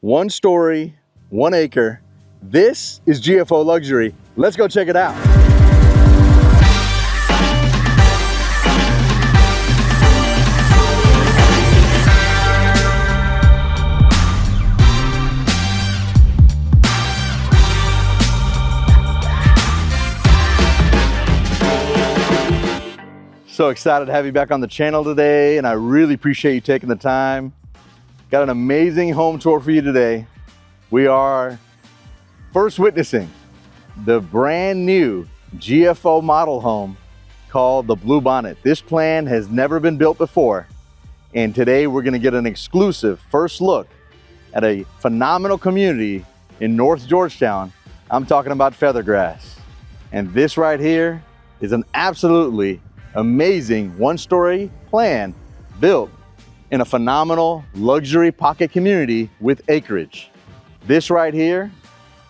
1 story, 1 acre. This is GFO Luxury. Let's go check it out. So excited to have you back on the channel today, and I really appreciate you taking the time. Got an amazing home tour for you today. We are first witnessing the brand new GFO model home called the Bluebonnet. This plan has never been built before, and today we're going to get an exclusive first look at a phenomenal community in North Georgetown. I'm talking about Feathergrass, and this right here is an absolutely amazing 1-story plan built in a phenomenal luxury pocket community with Acreage. This right here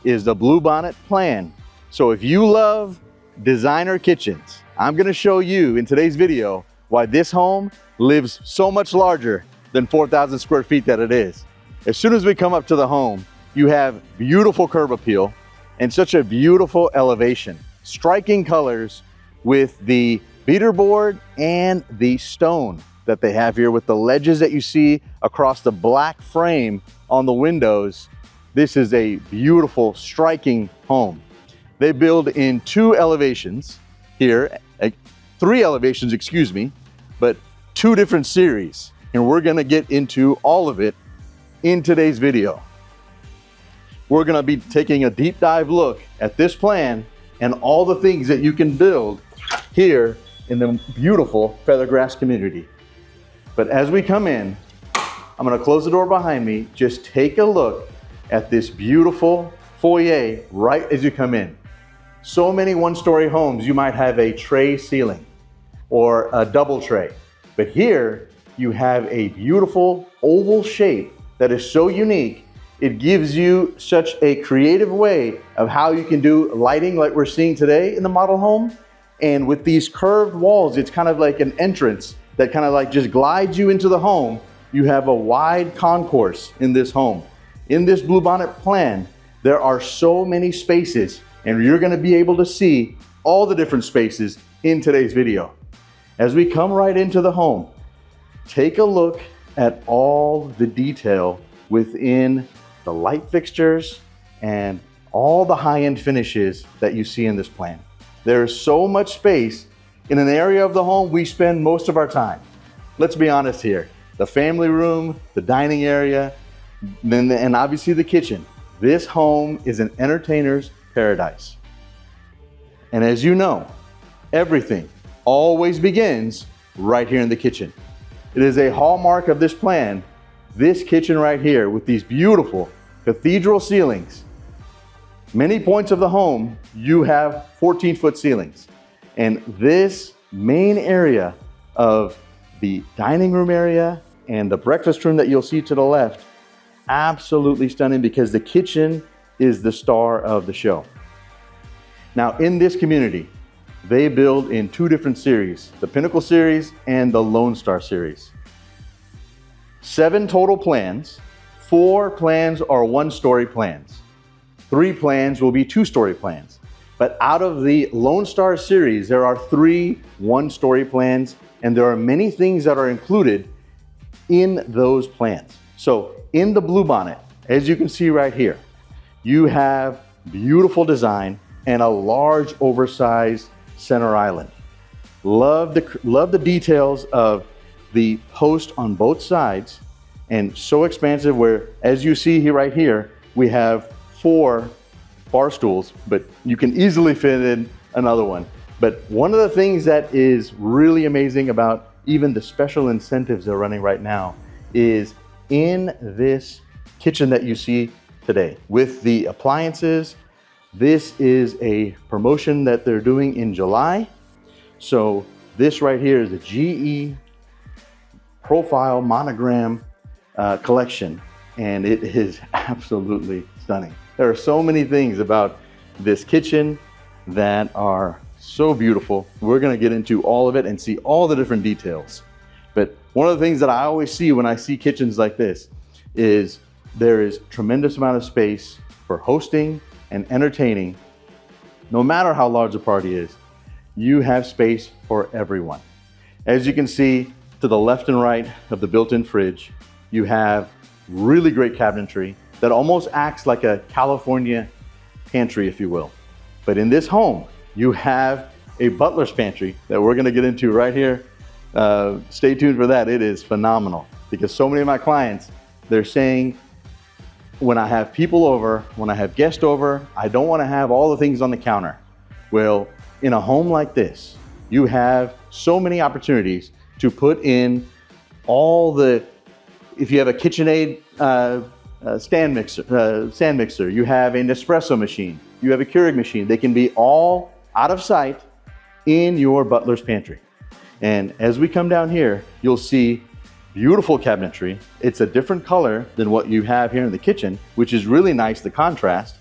is the Bluebonnet Plan. So if you love designer kitchens, I'm going to show you in today's video why this home lives so much larger than 4,000 square feet that it is. As soon as we come up to the home, you have beautiful curb appeal and such a beautiful elevation. Striking colors with the beater board and the stone that they have here with the ledges that you see across the black frame on the windows. This is a beautiful, striking home. They build in 2 elevations here, 3 elevations, excuse me, but 2 different series. And we're gonna get into all of it in today's video. We're gonna be taking a deep dive look at this plan and all the things that you can build here in the beautiful Feathergrass community. But as we come in, I'm gonna close the door behind me. Just take a look at this beautiful foyer right as you come in. So many 1-story homes, you might have a tray ceiling or a double tray. But here you have a beautiful oval shape that is so unique. It gives you such a creative way of how you can do lighting like we're seeing today in the model home. And with these curved walls, it's kind of like an entrance that kind of like just glides you into the home. You have a wide concourse in this home. In this Bluebonnet plan, there are so many spaces, and you're gonna be able to see all the different spaces in today's video. As we come right into the home, take a look at all the detail within the light fixtures and all the high-end finishes that you see in this plan. There's so much space in an area of the home we spend most of our time. Let's be honest here. The family room, the dining area, and obviously the kitchen. This home is an entertainer's paradise. And as you know, everything always begins right here in the kitchen. It is a hallmark of this plan, this kitchen right here with these beautiful cathedral ceilings. Many points of the home, you have 14-foot ceilings. And this main area of the dining room area and the breakfast room that you'll see to the left, absolutely stunning because the kitchen is the star of the show. Now in this community, they build in 2 different series, the Pinnacle series and the Lone Star series. 7 total plans, 4 plans are 1-story plans. 3 plans will be 2-story plans. But out of the Lone Star series, there are 3 1-story plans, and there are many things that are included in those plans. So in the Bluebonnet, as you can see right here, you have beautiful design and a large oversized center island. Love the details of the post on both sides, and so expansive where, as you see here right here, we have 4 bar stools, but you can easily fit in another one. But one of the things that is really amazing about even the special incentives they're running right now is in this kitchen that you see today with the appliances. This is a promotion that they're doing in July. So this right here is a GE profile monogram collection, and it is absolutely stunning. There are so many things about this kitchen that are so beautiful. We're gonna get into all of it and see all the different details. But one of the things that I always see when I see kitchens like this is there is tremendous amount of space for hosting and entertaining. No matter how large the party is, you have space for everyone. As you can see to the left and right of the built-in fridge, you have really great cabinetry that almost acts like a California pantry, if you will. But in this home, you have a butler's pantry that we're gonna get into right here. Stay tuned for that. It is phenomenal because so many of my clients, they're saying, when I have people over, when I have guests over, I don't want to have all the things on the counter. Well, in a home like this, you have so many opportunities to put in all the, if you have a KitchenAid stand mixer, you have an espresso machine, you have a Keurig machine, they can be all out of sight in your butler's pantry. And as we come down here, you'll see beautiful cabinetry. It's a different color than what you have here in the kitchen, which is really nice, the contrast.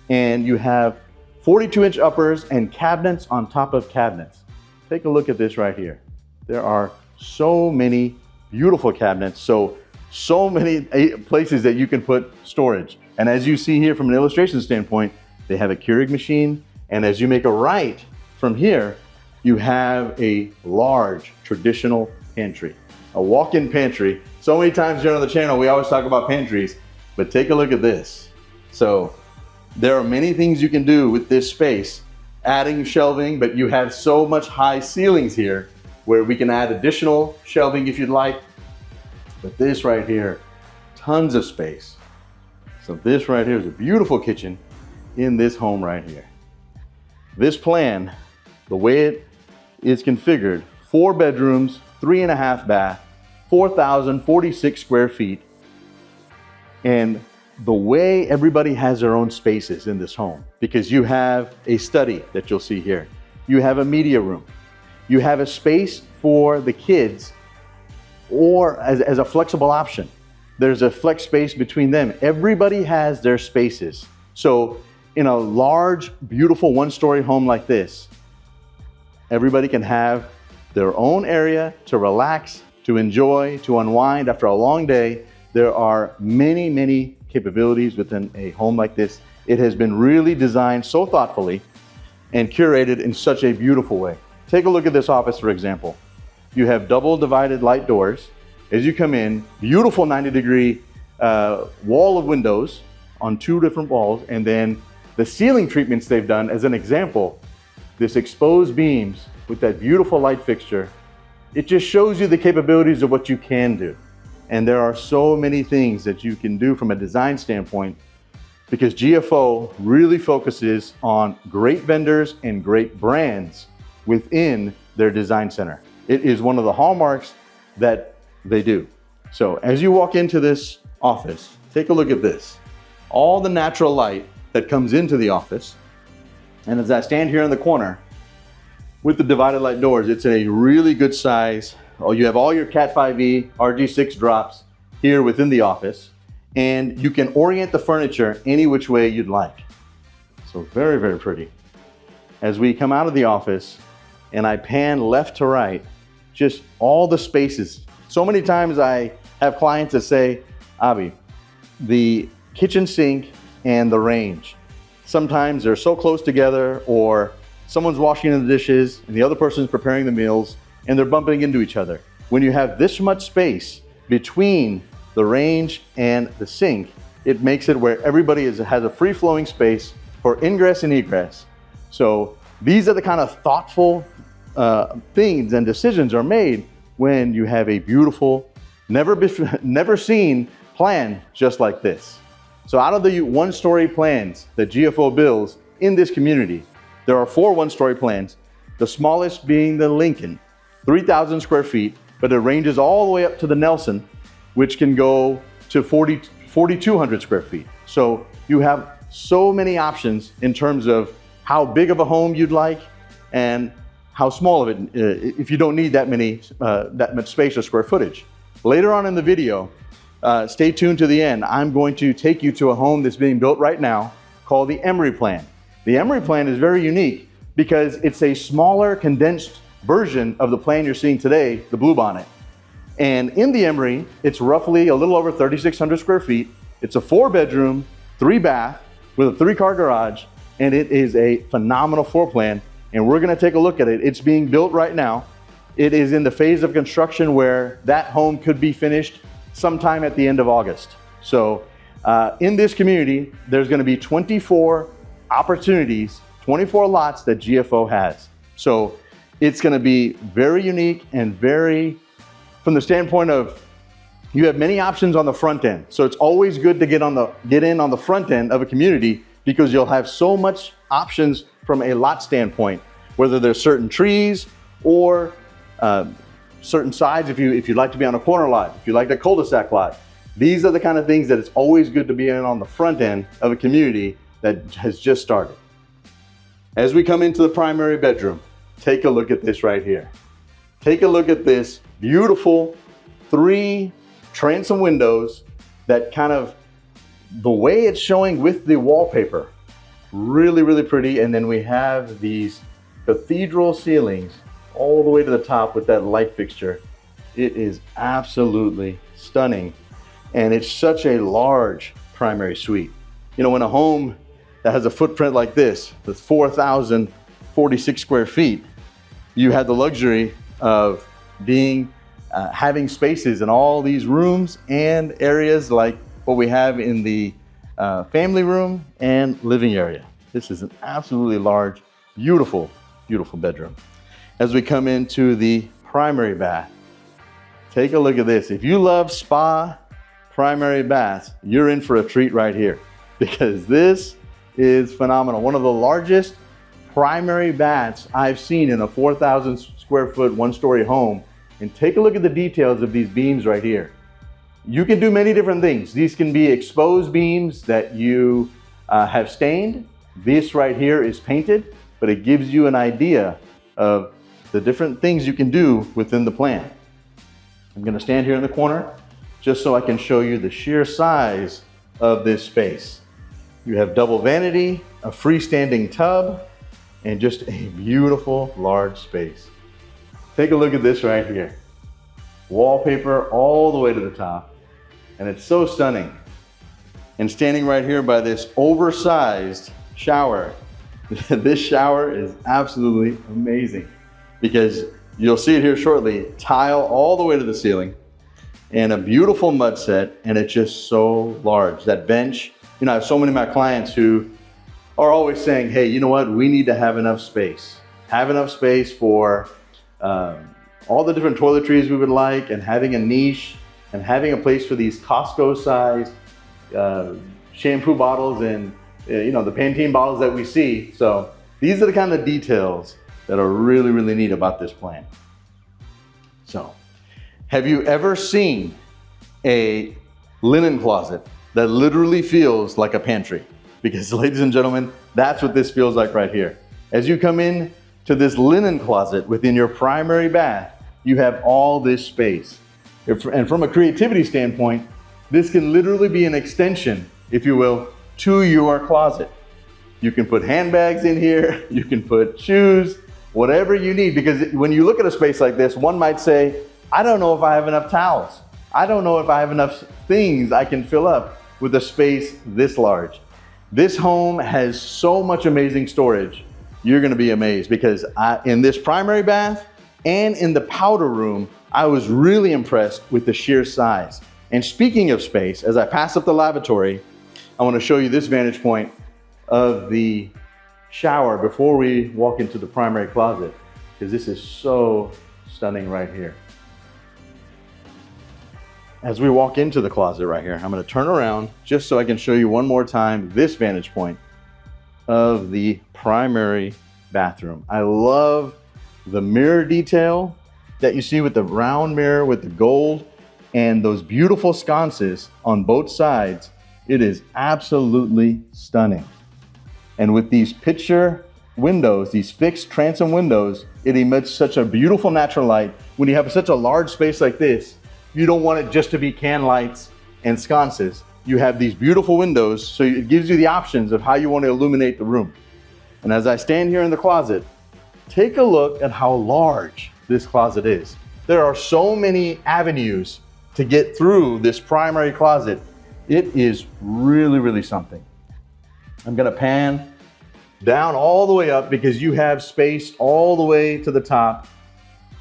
And you have 42-inch uppers and cabinets on top of cabinets. Take a look at this right here. There are so many beautiful cabinets, so many places that you can put storage. And as you see here from an illustration standpoint, they have a Keurig machine. And as you make a right from here, you have a large traditional pantry. A walk-in pantry. So many times here on the channel, we always talk about pantries, but take a look at this. So there are many things you can do with this space, adding shelving, but you have so much high ceilings here where we can add additional shelving if you'd like. But this right here, tons of space. So this right here is a beautiful kitchen in this home right here. This plan, the way it is configured, 4 bedrooms, 3.5 bath, 4,046 square feet. And the way everybody has their own spaces in this home, because you have a study that you'll see here. You have a media room. You have a space for the kids, or as a flexible option. There's a flex space between them. Everybody has their spaces. So in a large, beautiful one-story home like this, everybody can have their own area to relax, to enjoy, to unwind after a long day. There are many, many capabilities within a home like this. It has been really designed so thoughtfully and curated in such a beautiful way. Take a look at this office, for example. You have double divided light doors. As you come in, beautiful 90-degree wall of windows on 2 different walls, and then the ceiling treatments they've done, as an example, this exposed beams with that beautiful light fixture. It just shows you the capabilities of what you can do. And there are so many things that you can do from a design standpoint, because GFO really focuses on great vendors and great brands within their design center. It is one of the hallmarks that they do. So as you walk into this office, take a look at this. All the natural light that comes into the office. And as I stand here in the corner, with the divided light doors, it's a really good size. Oh, you have all your Cat 5e RG6 drops here within the office, and you can orient the furniture any which way you'd like. So very, very pretty. As we come out of the office and I pan left to right, just all the spaces. So many times I have clients that say, Abbi, the kitchen sink and the range, sometimes they're so close together, or someone's washing the dishes and the other person's preparing the meals and they're bumping into each other. When you have this much space between the range and the sink, it makes it where everybody has a free-flowing space for ingress and egress. So these are the kind of thoughtful things and decisions are made when you have a beautiful, never seen plan just like this. So out of the 1-story plans that GFO builds in this community, there are 4 1-story plans, the smallest being the Lincoln, 3,000 square feet, but it ranges all the way up to the Nelson, which can go to 4,200 square feet. So you have so many options in terms of how big of a home you'd like and how small of it, if you don't need that much space or square footage. Later on in the video, stay tuned to the end. I'm going to take you to a home that's being built right now called the Emery Plan. The Emery Plan is very unique because it's a smaller, condensed version of the plan you're seeing today, the Bluebonnet. And in the Emery, it's roughly a little over 3,600 square feet. It's a 4-bedroom, 3-bath with a 3-car garage, and it is a phenomenal floor plan. And we're gonna take a look at it. It's being built right now. It is in the phase of construction where that home could be finished sometime at the end of August. So in this community, there's gonna be 24 opportunities, 24 lots that GFO has. So it's gonna be very unique and very, from the standpoint of, you have many options on the front end. So it's always good to get in on the front end of a community, because you'll have so much options from a lot standpoint, whether there's certain trees or certain sides, if you'd like to be on a corner lot, if you like a cul-de-sac lot. These are the kind of things that it's always good to be in on the front end of a community that has just started. As we come into the primary bedroom, take a look at this right here. Take a look at this beautiful 3 transom windows that kind of, the way it's showing with the wallpaper, really, really pretty. And then we have these cathedral ceilings all the way to the top with that light fixture. It is absolutely stunning. And it's such a large primary suite. You know, when a home that has a footprint like this, with 4,046 square feet, you have the luxury of having spaces in all these rooms and areas like what we have in the family room and living area. This is an absolutely large, beautiful, beautiful bedroom. As we come into the primary bath, take a look at this. If you love spa primary baths, you're in for a treat right here, because this is phenomenal. One of the largest primary baths I've seen in a 4,000 square foot, 1-story home. And take a look at the details of these beams right here. You can do many different things. These can be exposed beams that you have stained. This right here is painted, but it gives you an idea of the different things you can do within the plan. I'm gonna stand here in the corner just so I can show you the sheer size of this space. You have double vanity, a freestanding tub, and just a beautiful large space. Take a look at this right here. Wallpaper all the way to the top, and it's so stunning. And standing right here by this oversized shower, this shower is absolutely amazing, because you'll see it here shortly, tile all the way to the ceiling, and a beautiful mud set, and it's just so large. That bench, you know, I have so many of my clients who are always saying, hey, you know what, we need to have enough space. Have enough space for all the different toiletries we would like, and having a niche, and having a place for these Costco-sized shampoo bottles and you know, the Pantene bottles that we see. So these are the kind of details that are really, really neat about this plan. So, have you ever seen a linen closet that literally feels like a pantry? Because ladies and gentlemen, that's what this feels like right here. As you come in to this linen closet within your primary bath, you have all this space. And from a creativity standpoint, this can literally be an extension, if you will, to your closet. You can put handbags in here, you can put shoes, whatever you need. Because when you look at a space like this, one might say, I don't know if I have enough towels. I don't know if I have enough things I can fill up with a space this large. This home has so much amazing storage. You're gonna be amazed, because in this primary bath and in the powder room, I was really impressed with the sheer size. And speaking of space, as I pass up the lavatory, I want to show you this vantage point of the shower before we walk into the primary closet, because this is so stunning right here. As we walk into the closet right here, I'm going to turn around just so I can show you one more time this vantage point of the primary bathroom. I love the mirror detail that you see with the round mirror with the gold and those beautiful sconces on both sides. It is absolutely stunning. And with these picture windows, these fixed transom windows, it emits such a beautiful natural light. When you have such a large space like this, you don't want it just to be can lights and sconces. You have these beautiful windows, so it gives you the options of how you want to illuminate the room. And as I stand here in the closet, take a look at how large this closet is. There are so many avenues to get through this primary closet. It is really, really something. I'm gonna pan down all the way up because you have space all the way to the top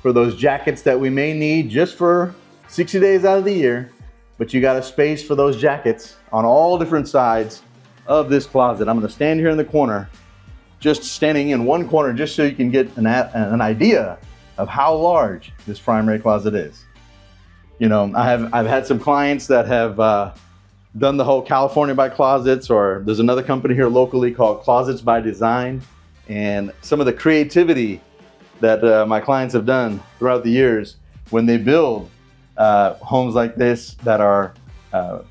for those jackets that we may need just for 60 days out of the year, but you got a space for those jackets on all different sides of this closet. I'm gonna stand here in the corner, just standing in one corner just so you can get an idea of how large this primary closet is. You know, I've had some clients that have done the whole California by Closets, or there's another company here locally called Closets by Design. And some of the creativity that my clients have done throughout the years when they build homes like this that are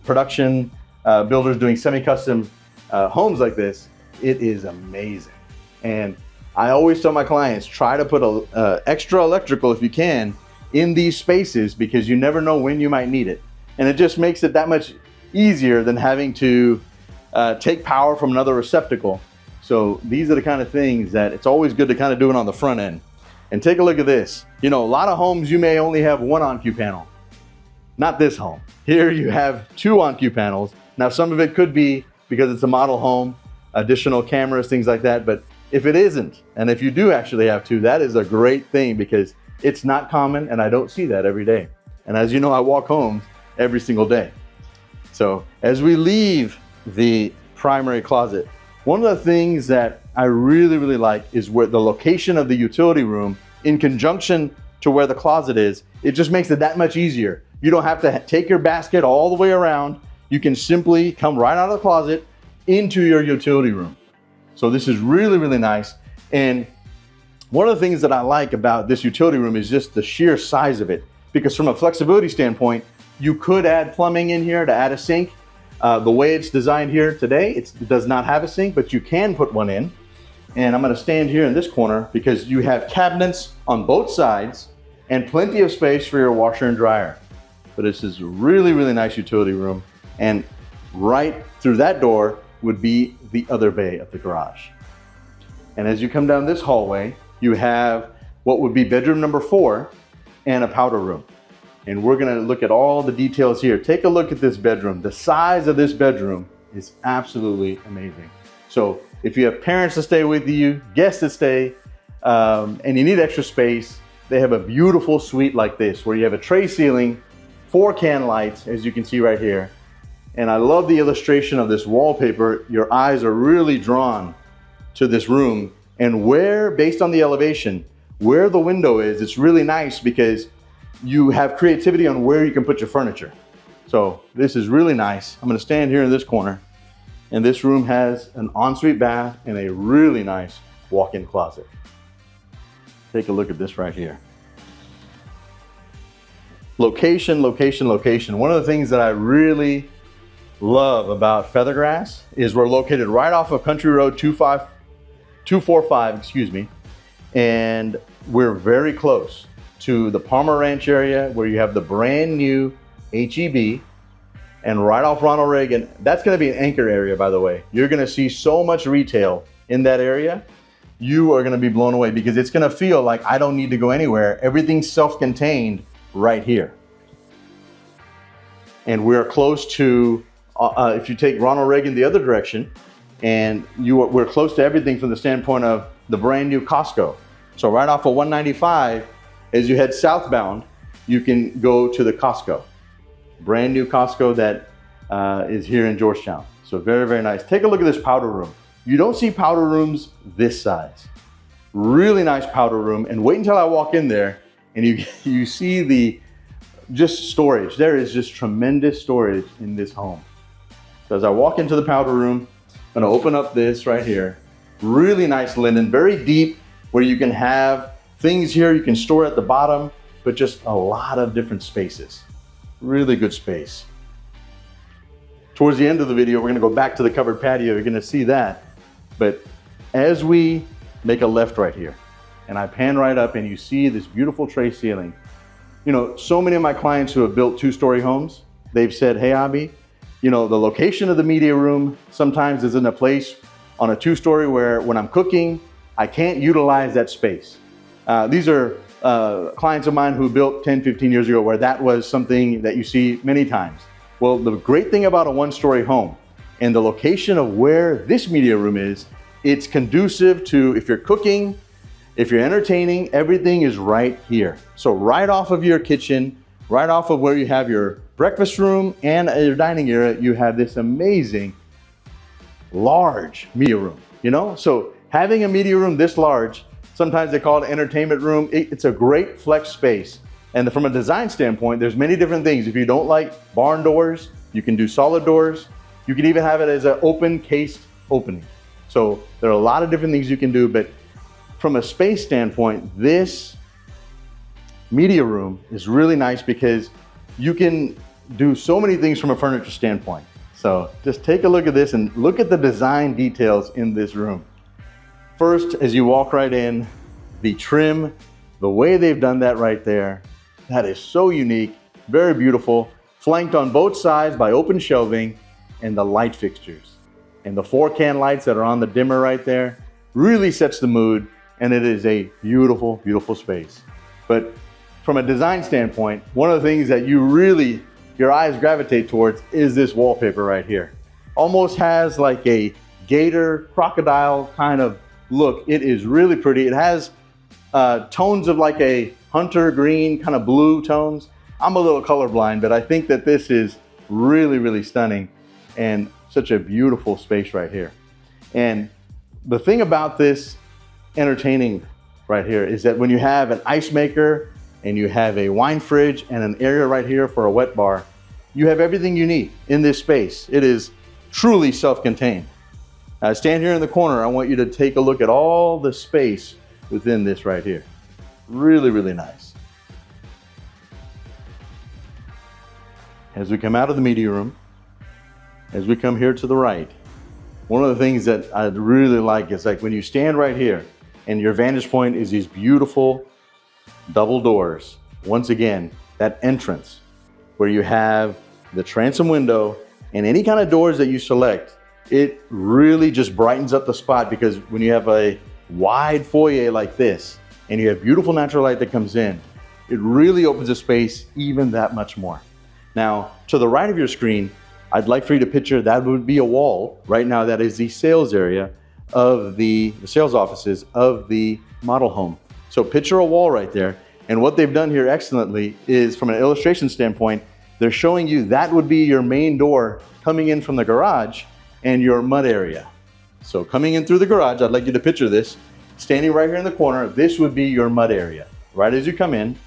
production builders doing semi-custom homes like this, it is amazing. And I always tell my clients, try to put extra electrical if you can in these spaces, because you never know when you might need it. And it just makes it that much easier than having to take power from another receptacle. So these are the kind of things that it's always good to kind of do it on the front end. And take a look at this. You know, a lot of homes you may only have one on-cue panel. Not this home. Here you have two on-cue panels. Now some of it could be because it's a model home, additional cameras, things like that. But if it isn't, and if you do actually have two, that is a great thing because it's not common and I don't see that every day. And as you know, I walk homes every single day. So as we leave the primary closet, one of the things that I really, really like is where the location of the utility room in conjunction to where the closet is. It just makes it that much easier. You don't have to take your basket all the way around. You can simply come right out of the closet into your utility room. So this is really, really nice. And one of the things that I like about this utility room is just the sheer size of it, because from a flexibility standpoint, you could add plumbing in here to add a sink. The way it's designed here today, it does not have a sink, but you can put one in. And I'm gonna stand here in this corner because you have cabinets on both sides and plenty of space for your washer and dryer. But this is a really, really nice utility room. And right through that door would be the other bay of the garage. And as you come down this hallway, you have what would be bedroom number 4 and a powder room. And we're gonna look at all the details here. Take a look at this bedroom. The size of this bedroom is absolutely amazing. So if you have parents to stay with you, guests to stay, and you need extra space, they have a beautiful suite like this where you have a tray ceiling, 4 can lights, as you can see right here. And I love the illustration of this wallpaper. Your eyes are really drawn to this room, and where, based on the elevation, where the window is, it's really nice because you have creativity on where you can put your furniture. So this is really nice. I'm gonna stand here in this corner, and this room has an ensuite bath and a really nice walk-in closet. Take a look at this right here. Location, location, location. One of the things that I really love about Feathergrass is we're located right off of Country Road 245, excuse me, and we're very close to the Palmer Ranch area where you have the brand new HEB, and right off Ronald Reagan. That's going to be an anchor area, by the way. You're going to see so much retail in that area. You are going to be blown away because it's going to feel like I don't need to go anywhere. Everything's self-contained right here. And we're close to, if you take Ronald Reagan the other direction, and we're close to everything from the standpoint of the brand new Costco. So right off of 195, as you head southbound, you can go to the Costco. Brand new Costco that is here in Georgetown. So very, very nice. Take a look at this powder room. You don't see powder rooms this size. Really nice powder room. And wait until I walk in there and you see the just storage. There is just tremendous storage in this home. So as I walk into the powder room, I'm gonna open up this right here. Really nice linen, very deep, where you can have things here you can store at the bottom, but just a lot of different spaces. Really good space. Towards the end of the video, we're gonna go back to the covered patio. You're gonna see that. But as we make a left right here, and I pan right up and you see this beautiful tray ceiling. You know, so many of my clients who have built 2-story homes, they've said, hey, Abbi, you know, the location of the media room sometimes is in a place on a 2-story where when I'm cooking, I can't utilize that space. These are clients of mine who built 10, 15 years ago where that was something that you see many times. Well, the great thing about a one-story home and the location of where this media room is, it's conducive to if you're cooking, if you're entertaining, everything is right here. So right off of your kitchen, right off of where you have your breakfast room and your dining area, you have this amazing large media room, you know? So having a media room this large, sometimes they call it an entertainment room, it's a great flex space. And from a design standpoint, there's many different things. If you don't like barn doors, you can do solid doors. You can even have it as an open cased opening. So there are a lot of different things you can do, but from a space standpoint, this media room is really nice because you can do so many things from a furniture standpoint. So just take a look at this and look at the design details in this room. First, as you walk right in, the trim, the way they've done that right there, that is so unique, very beautiful, flanked on both sides by open shelving and the light fixtures. And the 4-can lights that are on the dimmer right there really sets the mood, and it is a beautiful, beautiful space. But from a design standpoint, one of the things that your eyes gravitate towards is this wallpaper right here. Almost has like a gator, crocodile kind of look. It is really pretty. It has tones of like a hunter green, kind of blue tones. I'm a little colorblind, but I think that this is really, really stunning and such a beautiful space right here. And the thing about this entertaining right here is that when you have an ice maker and you have a wine fridge and an area right here for a wet bar, you have everything you need in this space. It is truly self-contained. Stand here in the corner. I want you to take a look at all the space within this right here. Really, really nice. As we come out of the media room, as we come here to the right, one of the things that I really like is like when you stand right here and your vantage point is these beautiful double doors. Once again, that entrance where you have the transom window and any kind of doors that you select, it really just brightens up the spot, because when you have a wide foyer like this and you have beautiful natural light that comes in, it really opens the space even that much more. Now, to the right of your screen, I'd like for you to picture that would be a wall. Right now, that is the sales area of the sales offices of the model home. So picture a wall right there. And what they've done here excellently is, from an illustration standpoint, they're showing you that would be your main door coming in from the garage and your mud area. So coming in through the garage, I'd like you to picture this. Standing right here in the corner, this would be your mud area, right as you come in,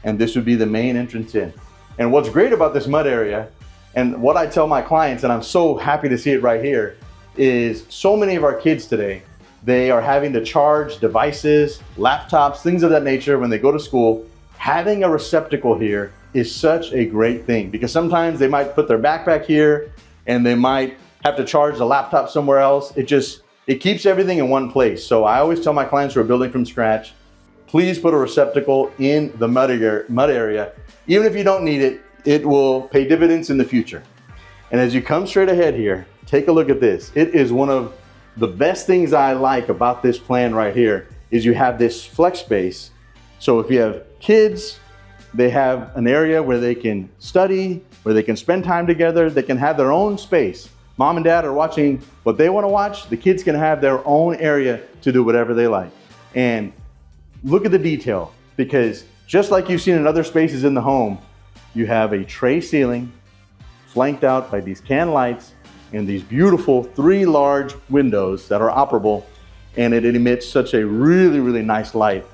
and this would be the main entrance in. And what's great about this mud area, and what I tell my clients, and I'm so happy to see it right here, is so many of our kids today, they are having to charge devices, laptops, things of that nature when they go to school. Having a receptacle here is such a great thing, because sometimes they might put their backpack here and they might have to charge the laptop somewhere else. It keeps everything in one place. So I always tell my clients who are building from scratch, please put a receptacle in the mud area. Even if you don't need it, it will pay dividends in the future. And as you come straight ahead here, take a look at this. It is one of the best things I like about this plan right here is you have this flex space. So if you have kids, they have an area where they can study, where they can spend time together, they can have their own space. Mom and dad are watching what they want to watch. The kids can have their own area to do whatever they like. And look at the detail, because just like you've seen in other spaces in the home, you have a tray ceiling flanked out by these can lights and these beautiful 3 large windows that are operable, and it emits such a really, really nice light.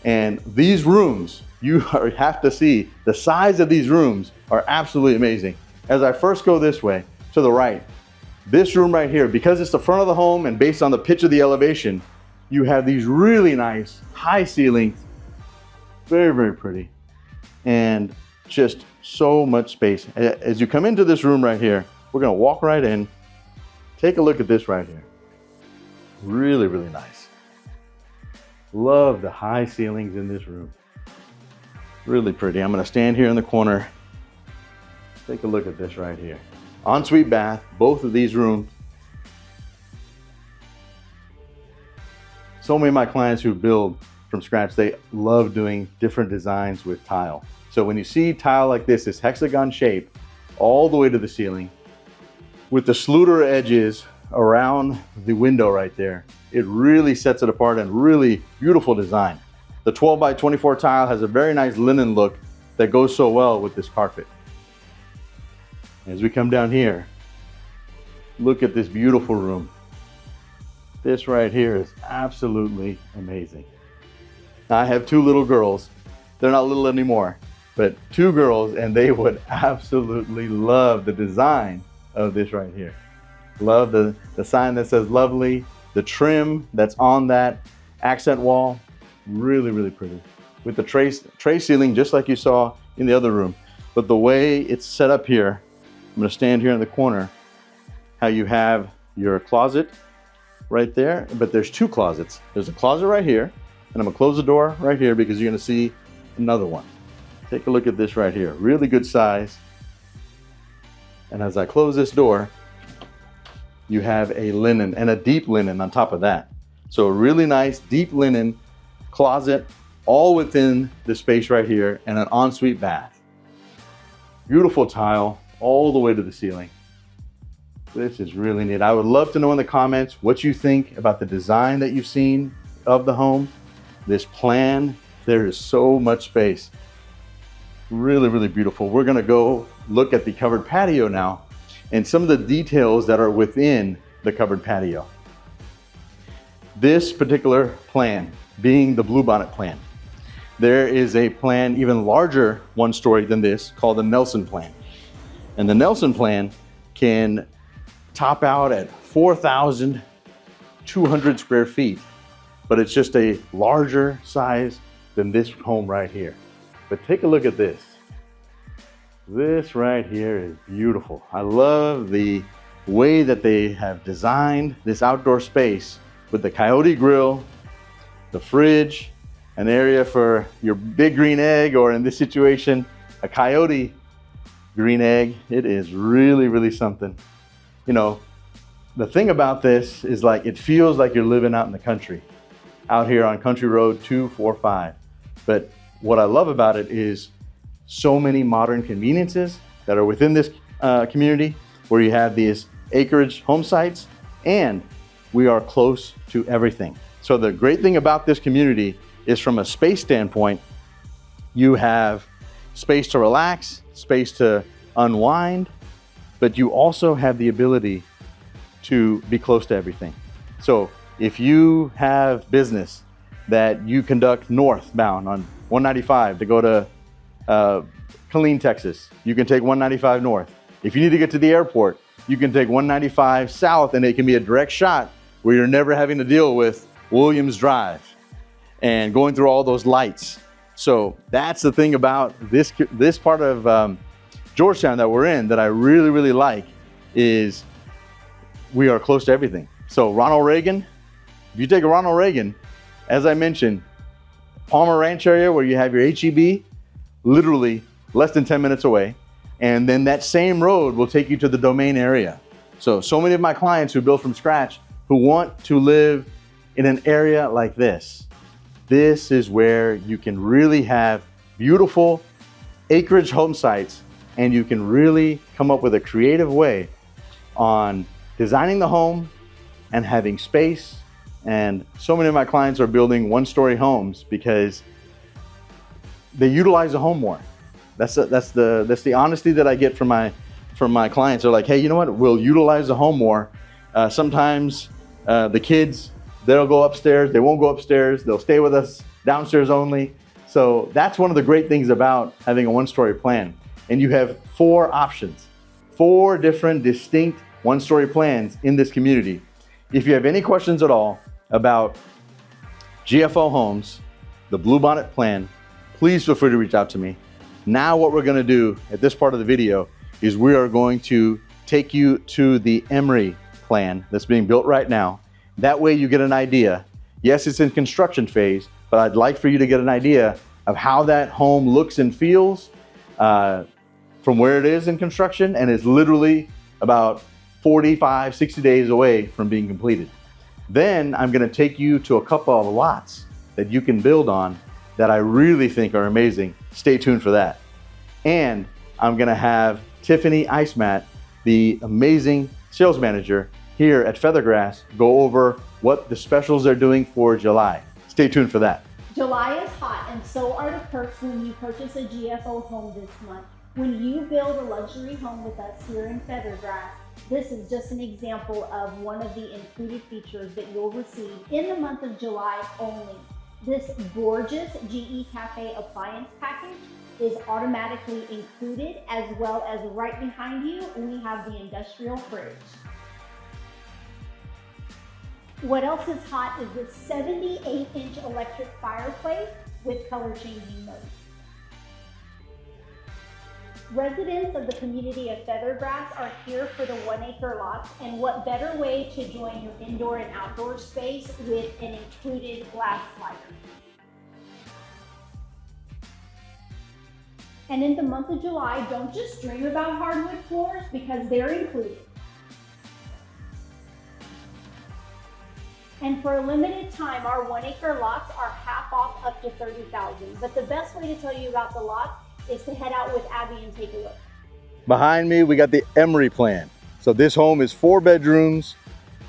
And these rooms, you have to see the size of these rooms are absolutely amazing. As I first go this way to the right, this room right here, because it's the front of the home and based on the pitch of the elevation, you have these really nice high ceilings, very, very pretty, and just so much space. As you come into this room right here, we're gonna walk right in. Take a look at this right here. Really, really nice. Love the high ceilings in this room. Really pretty. I'm gonna stand here in the corner. Take a look at this right here. Ensuite bath, both of these rooms. So many of my clients who build from scratch, they love doing different designs with tile. So when you see tile like this hexagon shape, all the way to the ceiling with the Schluter edges around the window right there. It really sets it apart and really beautiful design. The 12 by 24 tile has a very nice linen look that goes so well with this carpet. As we come down here, look at this beautiful room. This right here is absolutely amazing. Now, I have two little girls. They're not little anymore, but two girls, and they would absolutely love the design of this right here. Love the sign that says lovely, the trim that's on that accent wall. Really, really pretty. With the tray ceiling, just like you saw in the other room. But the way it's set up here, I'm gonna stand here in the corner, how you have your closet right there, but there's two closets. There's a closet right here, and I'm gonna close the door right here because you're gonna see another one. Take a look at this right here, really good size. And as I close this door, you have a linen and a deep linen on top of that. So a really nice deep linen closet, all within the space right here, and an ensuite bath. Beautiful tile all the way to the ceiling. This is really neat. I would love to know in the comments what you think about the design that you've seen of the home. This plan, there is so much space. Really, really beautiful. We're gonna go look at the covered patio now and some of the details that are within the covered patio. This particular plan being the Bluebonnet Plan. There is a plan even larger one story than this called the Nelson Plan. And the Nelson Plan can top out at 4,200 square feet, but it's just a larger size than this home right here. But take a look at this. This right here is beautiful. I love the way that they have designed this outdoor space with the coyote grill, the fridge, an area for your big green egg, or in this situation, a coyote green egg. It is really, really something. You know, the thing about this is like, it feels like you're living out in the country, out here on Country Road 245. But what I love about it is so many modern conveniences that are within this community, where you have these acreage home sites, and we are close to everything. So the great thing about this community is, from a space standpoint, you have space to relax, space to unwind, but you also have the ability to be close to everything. So if you have business that you conduct northbound on 195 to go to Killeen, Texas, you can take 195 north. If you need to get to the airport, you can take 195 south, and it can be a direct shot where you're never having to deal with Williams Drive and going through all those lights. So that's the thing about this part of Georgetown that we're in that I really, really like, is we are close to everything. So Ronald Reagan, if you take a Ronald Reagan, as I mentioned, Palmer Ranch area where you have your HEB, literally less than 10 minutes away. And then that same road will take you to the Domain area. So many of my clients who build from scratch, who want to live in an area like this, this is where you can really have beautiful acreage home sites, and you can really come up with a creative way on designing the home and having space. And so many of my clients are building one-story homes because they utilize the home more. That's the honesty that I get from my clients. They're like, hey, you know what? We'll utilize the home more. Sometimes the kids, they'll go upstairs. They won't go upstairs. They'll stay with us downstairs only. So that's one of the great things about having a one-story plan. And you have 4 options, 4 different distinct one-story plans in this community. If you have any questions at all about GFO Homes, the Bluebonnet Plan, please feel free to reach out to me. Now what we're gonna do at this part of the video is we are going to take you to the Emery plan that's being built right now. That way you get an idea. Yes, it's in construction phase, but I'd like for you to get an idea of how that home looks and feels from where it is in construction, and is literally about 45, 60 days away from being completed. Then I'm gonna take you to a couple of lots that you can build on that I really think are amazing. Stay tuned for that. And I'm gonna have Tiffany Icemat, the amazing sales manager here at Feathergrass, go over what the specials they're doing for July. Stay tuned for that. July is hot, and so are the perks when you purchase a GFO home this month. When you build a luxury home with us here in Feathergrass, this is just an example of one of the included features that you'll receive in the month of July only. This gorgeous GE Cafe appliance package is automatically included, as well as right behind you, we have the industrial fridge. What else is hot is this 78-inch electric fireplace with color changing modes. Residents of the community of Feathergrass are here for the 1-acre lots, and what better way to join your indoor and outdoor space with an included glass slider. And in the month of July, don't just dream about hardwood floors, because they're included. And for a limited time, our 1-acre lots are half off up to $30,000. But the best way to tell you about the lots is to head out with Abby and take a look. Behind me, we got the Emery plan. So this home is 4 bedrooms,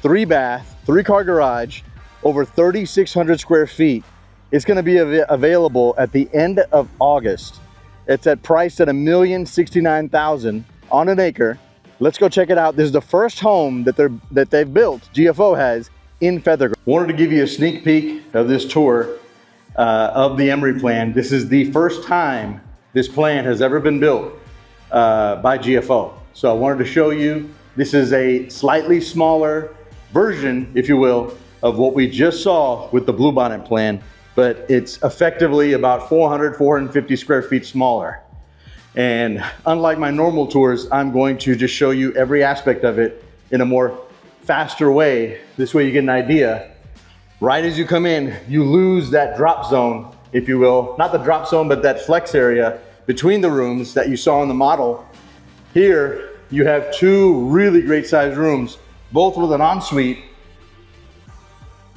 3 bath, 3-car garage, over 3,600 square feet. It's gonna be available at the end of August. It's priced at $1,069,000 on an acre. Let's go check it out. This is the first home that they've built, GFO has, in Feathergrass. Wanted to give you a sneak peek of this tour of the Emery plan. This is the first time this plan has ever been built by GFO. So I wanted to show you, this is a slightly smaller version, if you will, of what we just saw with the Bluebonnet plan, but it's effectively about 450 square feet smaller. And unlike my normal tours, I'm going to just show you every aspect of it in a more faster way. This way you get an idea. Right as you come in, you lose that drop zone, if you will. Not the drop zone, but that flex area between the rooms that you saw in the model. Here, you have 2 really great sized rooms, both with an ensuite.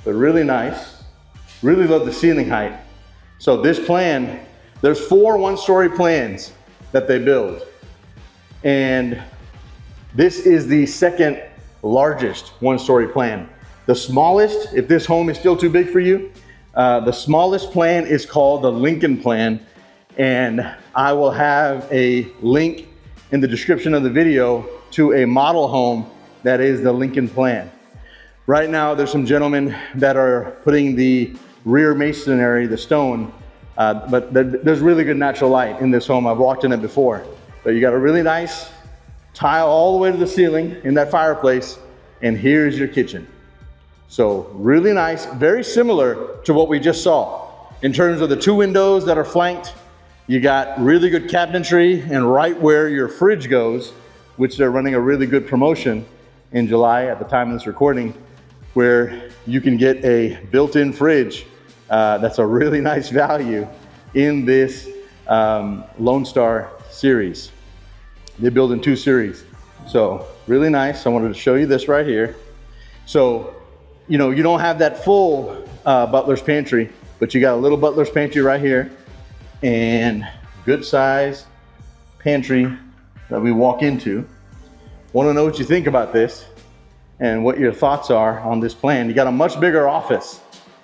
They're really nice. Really love the ceiling height. So this plan, there's 4 one-story plans that they build. And this is the second largest one-story plan. The smallest, if this home is still too big for you, the smallest plan is called the Lincoln plan, and I will have a link in the description of the video to a model home that is the Lincoln plan. Right now there's some gentlemen that are putting the rear masonry, the stone, but there's really good natural light in this home. I've walked in it before, but you got a really nice tile all the way to the ceiling in that fireplace, and here's your kitchen. So really nice, very similar to what we just saw. In terms of the 2 windows that are flanked, you got really good cabinetry, and right where your fridge goes, which they're running a really good promotion in July at the time of this recording, where you can get a built-in fridge. That's a really nice value in this Lone Star series. They build in 2 series. So really nice. I wanted to show you this right here. So, you know, you don't have that full butler's pantry, but you got a little butler's pantry right here, and good size pantry that we walk into. Want to know what you think about this and what your thoughts are on this plan. You got a much bigger office,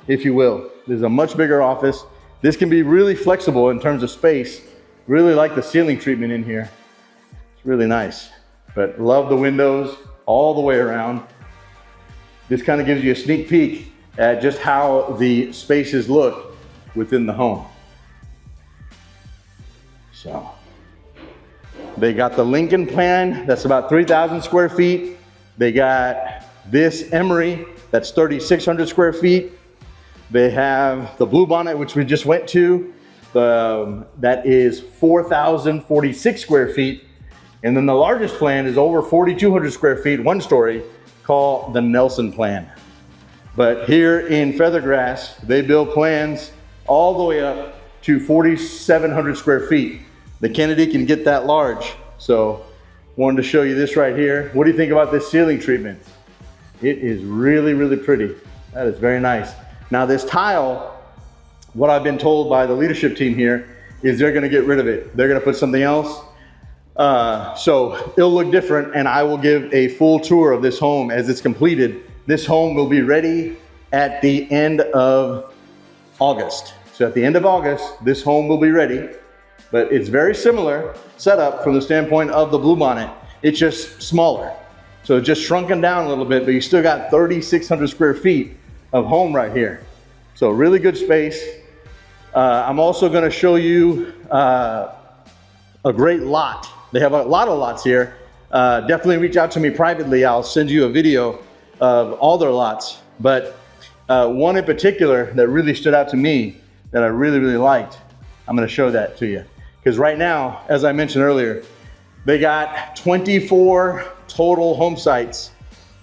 if you will. There's a much bigger office. This can be really flexible in terms of space. Really like the ceiling treatment in here. It's really nice, but love the windows all the way around. This kind of gives you a sneak peek at just how the spaces look within the home. So they got the Lincoln plan, that's about 3,000 square feet. They got this Emery, that's 3,600 square feet. They have the Bluebonnet, which we just went to, that is 4,046 square feet. And then the largest plan is over 4,200 square feet, 1-story, called the Nelson plan. But here in Feathergrass, they build plans all the way up to 4,700 square feet. The Kennedy can get that large. So wanted to show you this right here. What do you think about this ceiling treatment? It is really, really pretty. That is very nice. Now this tile, what I've been told by the leadership team here, is they're gonna get rid of it. They're gonna put something else. So it'll look different, and I will give a full tour of this home as it's completed. This home will be ready at the end of August. So at the end of August, this home will be ready, but it's very similar setup from the standpoint of the Bluebonnet. It's just smaller. So it's just shrunken down a little bit, but you still got 3,600 square feet of home right here. So really good space. I'm also gonna show you a great lot. They have a lot of lots here. Definitely reach out to me privately. I'll send you a video of all their lots. But one in particular that really stood out to me that I really, really liked, I'm gonna show that to you. Because right now, as I mentioned earlier, they got 24 total home sites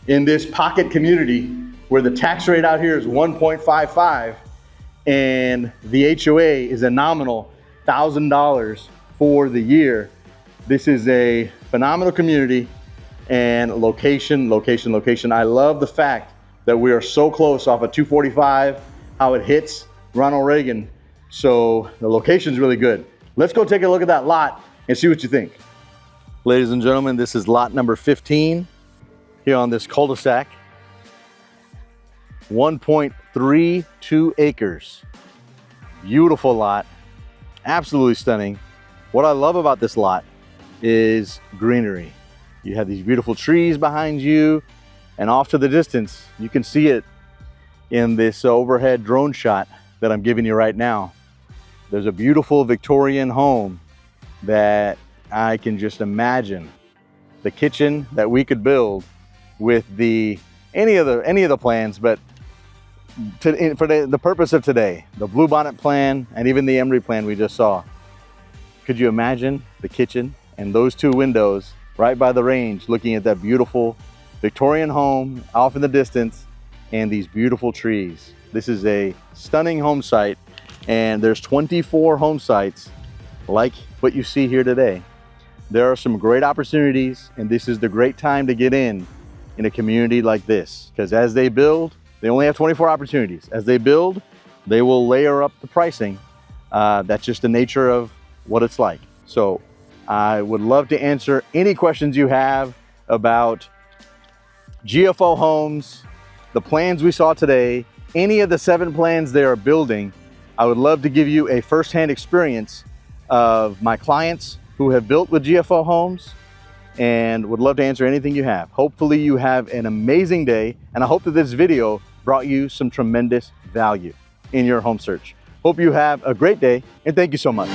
in this pocket community where the tax rate out here is 1.55 and the HOA is a nominal $1,000 for the year. This is a phenomenal community and location. I love the fact that we are so close off of 245, how it hits Ronald Reagan. So the location's really good. Let's go take a look at that lot and see what you think. Ladies and gentlemen, this is lot number 15 here on this cul-de-sac. 1.32 acres. Beautiful lot, absolutely stunning. What I love about this lot is greenery. You have these beautiful trees behind you, and off to the distance, you can see it in this overhead drone shot that I'm giving you right now. There's a beautiful Victorian home that I can just imagine the kitchen that we could build with any of the plans, but for the purpose of today, the Bluebonnet plan and even the Emery plan we just saw. Could you imagine the kitchen and those two windows right by the range, looking at that beautiful Victorian home off in the distance and these beautiful trees? This is a stunning home site, and there's 24 home sites like what you see here today. There are some great opportunities, and this is the great time to get in a community like this, because as they build, they only have 24 opportunities. As they build, they will layer up the pricing. That's just the nature of what it's like. So I would love to answer any questions you have about GFO homes, the plans we saw today, any of the 7 plans they are building. I would love to give you a firsthand experience of my clients who have built with GFO homes, and would love to answer anything you have. Hopefully you have an amazing day, and I hope that this video brought you some tremendous value in your home search. Hope you have a great day, and thank you so much.